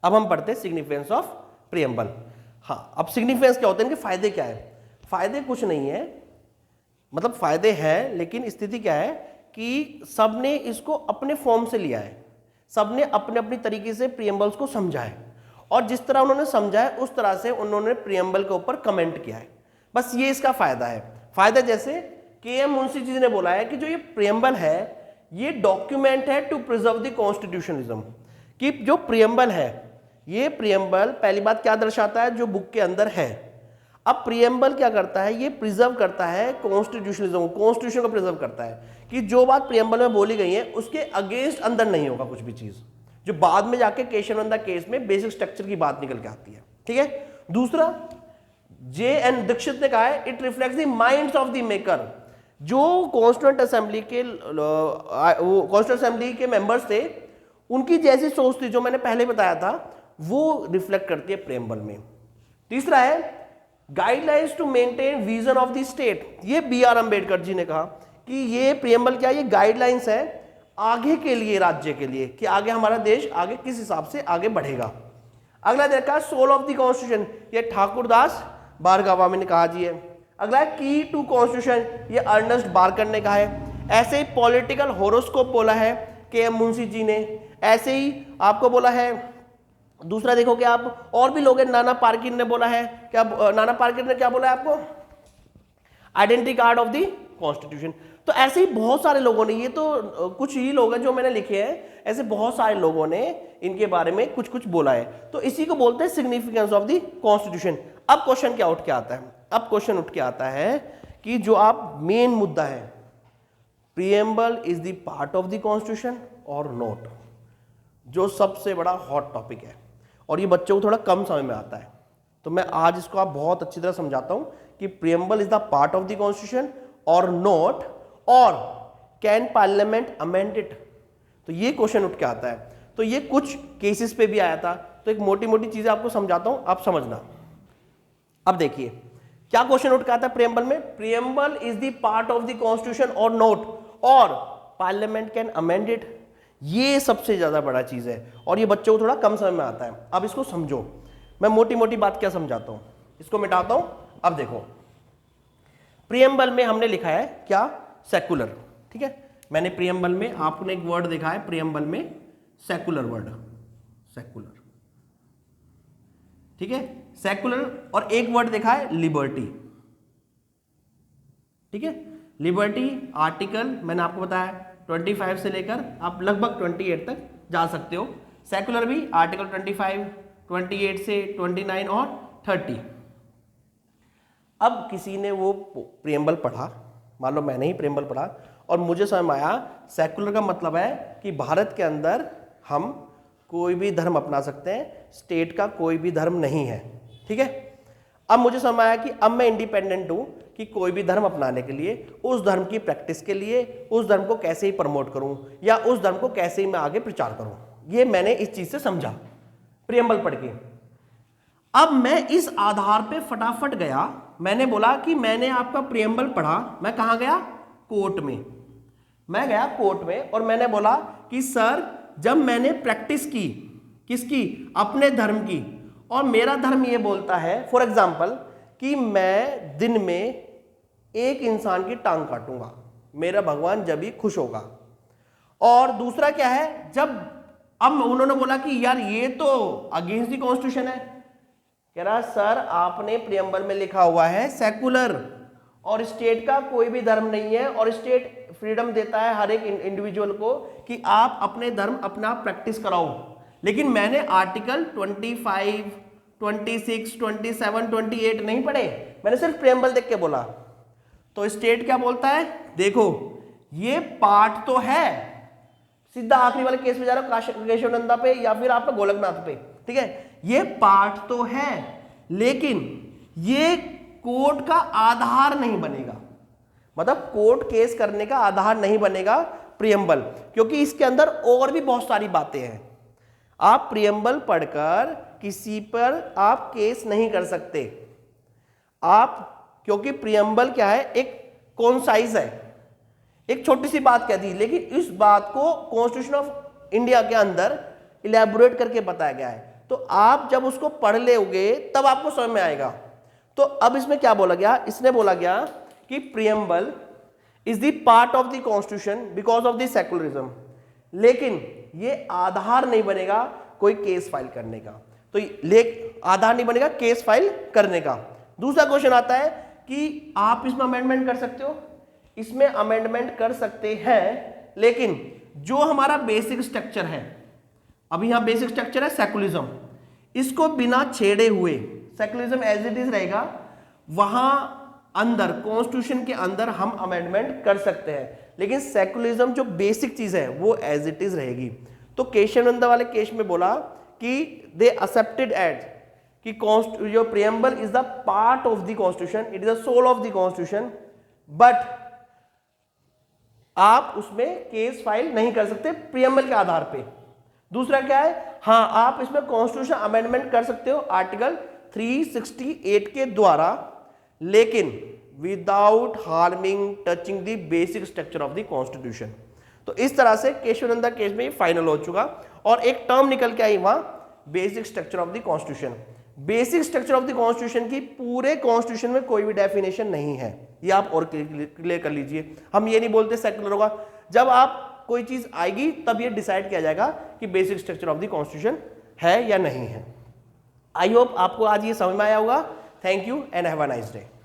अब हम पढ़ते हैं सिग्निफिकेंस ऑफ प्रियम्बल। हाँ, अब सिग्निफिकेंस क्या होते हैं, इनके फायदे क्या है? फायदे कुछ नहीं है, मतलब फायदे हैं, लेकिन स्थिति क्या है कि सबने इसको अपने फॉर्म से लिया है, सबने अपने अपनी तरीके से प्रियम्बल्स को समझा है, और जिस तरह उन्होंने समझा है उस तरह से उन्होंने प्रियम्बल के ऊपर कमेंट किया है। बस ये इसका फायदा है। फायदा जैसे के.एम. मुंशी जी ने बोला है कि जो ये प्रियम्बल है ये डॉक्यूमेंट है टू प्रिजर्व द कॉन्स्टिट्यूशनलिज्म, कि जो प्रियम्बल है ये प्रियम्बल पहली बात क्या दर्शाता है, जो बुक के अंदर है। अब प्रियम्बल क्या करता है, ये प्रिजर्व करता है कॉन्स्टिट्यूशनलिज्म, कॉन्स्टिट्यूशन को प्रिजर्व करता है कि जो बात प्रियम्बल में बोली गई है उसके अगेंस्ट अंदर नहीं होगा कुछ भी चीज, जो बाद में जाके केशवानंद केस में बेसिक स्ट्रक्चर की बात निकल के आती है। ठीक है। दूसरा, जे.एन. दीक्षित ने कहा है it reflects the minds of the maker. जो कॉन्स्टिट्यूएंट असेंबली के मेंबर्स थे उनकी जैसी सोच थी, जो मैंने पहले बताया था, वो रिफ्लेक्ट करती है प्रियम्बल में। तीसरा है guidelines to maintain vision of the state. ये बी.आर. अंबेडकर जी ने कहा कि ये प्रियम्बल क्या, ये गाइडलाइंस है आगे के लिए, राज्य के लिए, कि आगे हमारा देश आगे किस हिसाब से आगे बढ़ेगा। अगला देखा सोल ऑफ द कॉन्स्टिट्यूशन, ये ठाकुरदास भार्गवा ने कहा जी है। अगला की टू कॉन्स्टिट्यूशन, ये अर्नेस्ट बार्कर ने कहा है। ऐसे ही पॉलिटिकल होरोस्कोप बोला है के.एम. मुंशी जी ने। ऐसे ही आपको बोला है, दूसरा देखोगे आप और भी लोग हैं, नाना पार्किन ने बोला है, क्या नाना पार्किन ने क्या बोला है आपको, identity card of the constitution. तो ऐसे ही बहुत सारे लोगों ने, ये तो कुछ ही लोग हैं जो मैंने लिखे हैं, ऐसे बहुत सारे लोगों ने इनके बारे में कुछ कुछ बोला है। तो इसी को बोलते हैं सिग्निफिकेंस ऑफ द कॉन्स्टिट्यूशन। अब क्वेश्चन क्या उठ के आता है, अब क्वेश्चन उठ के आता है कि जो आप मेन मुद्दा है, preamble is the part of the constitution और नॉट, जो सबसे बड़ा हॉट टॉपिक है और ये बच्चों को थोड़ा कम समय में आता है। तो मैं आज इसको आप बहुत अच्छी तरह समझाता हूं कि preamble is the part of the constitution और नॉट, और कैन पार्लियामेंट अमेंड इट। तो ये क्वेश्चन उठ के आता है। तो ये कुछ केसेस पे भी आया था, तो एक मोटी मोटी चीजें आपको समझाता हूं, आप समझना। अब देखिए क्या क्वेश्चन उठ के आता है प्रियम्बल में, preamble is the part of the constitution और नॉट, और पार्लियामेंट कैन अमेंड इट। ये सबसे ज्यादा बड़ा चीज है और ये बच्चों को थोड़ा कम समय में आता है। अब इसको समझो, मैं मोटी मोटी बात क्या समझाता हूं, इसको मिटाता हूं। अब देखो प्रियम्बल में हमने लिखा है क्या, सेकुलर। ठीक है, मैंने प्रियम्बल में आपने एक वर्ड देखा है, प्रियम्बल में सेकुलर वर्ड, सेकुलर। ठीक है, सेकुलर, और एक वर्ड देखा है लिबर्टी। ठीक है, लिबर्टी आर्टिकल मैंने आपको बताया 25 से लेकर आप लगभग 28 तक जा सकते हो। सेकुलर भी आर्टिकल 25, 28 से 29 और 30। अब किसी ने वो प्रियम्बल पढ़ा, मान लो मैंने ही प्रियम्बल पढ़ा, और मुझे समझ में आया सेकुलर का मतलब है कि भारत के अंदर हम कोई भी धर्म अपना सकते हैं, स्टेट का कोई भी धर्म नहीं है। ठीक है, अब मुझे समझ आया कि अब मैं इंडिपेंडेंट हूं कि कोई भी धर्म अपनाने के लिए, उस धर्म की प्रैक्टिस के लिए, उस धर्म को कैसे ही प्रमोट करूं या उस धर्म को कैसे ही मैं आगे प्रचार करूं। ये मैंने इस चीज से समझा प्रियम्बल पढ़ के। अब मैं इस आधार पे फटाफट गया, मैंने बोला कि मैंने आपका प्रियम्बल पढ़ा, मैं कहां गया, कोर्ट में। मैं गया कोर्ट में और मैंने बोला कि सर जब मैंने प्रैक्टिस की, किसकी, अपने धर्म की, और मेरा धर्म ये बोलता है फॉर एग्जाम्पल कि मैं दिन में एक इंसान की टांग काटूंगा, मेरा भगवान जब भी खुश होगा। और दूसरा क्या है, जब अब उन्होंने बोला कि यार ये तो अगेंस्ट द कॉन्स्टिट्यूशन है, कह रहा सर आपने प्रियम्बल में लिखा हुआ है सेकुलर, और स्टेट का कोई भी धर्म नहीं है, और स्टेट फ्रीडम देता है हर एक इंडिविजुअल को कि आप अपने धर्म अपना प्रैक्टिस कराओ। लेकिन मैंने आर्टिकल 25, 26, 27, 28 नहीं पढ़े, मैंने सिर्फ प्रियम्बल देख के बोला। तो स्टेट क्या बोलता है, देखो ये पार्ट तो है, सीधा आखिरी वाले केस में जा रहा हूं केशवानंदा पे या फिर आपका गोलकनाथ पे। ठीक है, ये पार्ट तो है लेकिन ये कोर्ट का आधार नहीं बनेगा, मतलब कोर्ट केस करने का आधार नहीं बनेगा प्रियम्बल, क्योंकि इसके अंदर और भी बहुत सारी बातें हैं। आप प्रियम्बल पढ़कर किसी पर आप केस नहीं कर सकते आप, क्योंकि प्रियम्बल क्या है, एक कॉन्साइज है, एक छोटी सी बात कह दी, लेकिन इस बात को कॉन्स्टिट्यूशन ऑफ इंडिया के अंदर इलेबोरेट करके बताया गया है। तो आप जब उसको पढ़ लोगे तब आपको समझ में आएगा। तो अब इसमें क्या बोला गया, इसने बोला गया कि preamble is the part of the constitution because of the secularism, लेकिन ये आधार नहीं बनेगा कोई केस फाइल करने का। तो आधार नहीं बनेगा केस फाइल करने का। दूसरा क्वेश्चन आता है कि आप इसमें अमेंडमेंट कर सकते हो, इसमें अमेंडमेंट कर सकते हैं, लेकिन जो हमारा बेसिक स्ट्रक्चर है, अभी यहां बेसिक स्ट्रक्चर है सेकुलरिज्म, इसको बिना छेड़े हुए सेकुलरिज्म एज इट इज रहेगा, वहां अंदर कॉन्स्टिट्यूशन के अंदर हम अमेंडमेंट कर सकते हैं, लेकिन सेकुलरिज्म जो बेसिक चीज है वो एज इट इज रहेगी। तो केशवानंद वाले केस में बोला कि दे एक्सेप्टेड एट कि जो preamble is the part of the constitution, it is the soul of the constitution, but आप उसमें केस फाइल नहीं कर सकते प्रियम्बल के आधार पे। दूसरा क्या है, हां आप इसमें कॉन्स्टिट्यूशन अमेंडमेंट कर सकते हो आर्टिकल 368 के द्वारा, लेकिन without harming touching the basic structure of the constitution. तो इस तरह से केशवानंदा केस में फाइनल हो चुका और एक टर्म निकल के आई वहां basic structure of the constitution. Basic structure of the constitution की पूरे कॉन्स्टिट्यूशन में कोई भी डेफिनेशन नहीं है, ये आप और क्लियर कर लीजिए। हम ये नहीं बोलते सेकुलर होगा, जब आप कोई चीज आएगी तब ये डिसाइड किया जाएगा कि basic structure of the constitution है या नहीं है। आई होप आपको आज ये समझ में आया होगा। Thank you and have a nice day.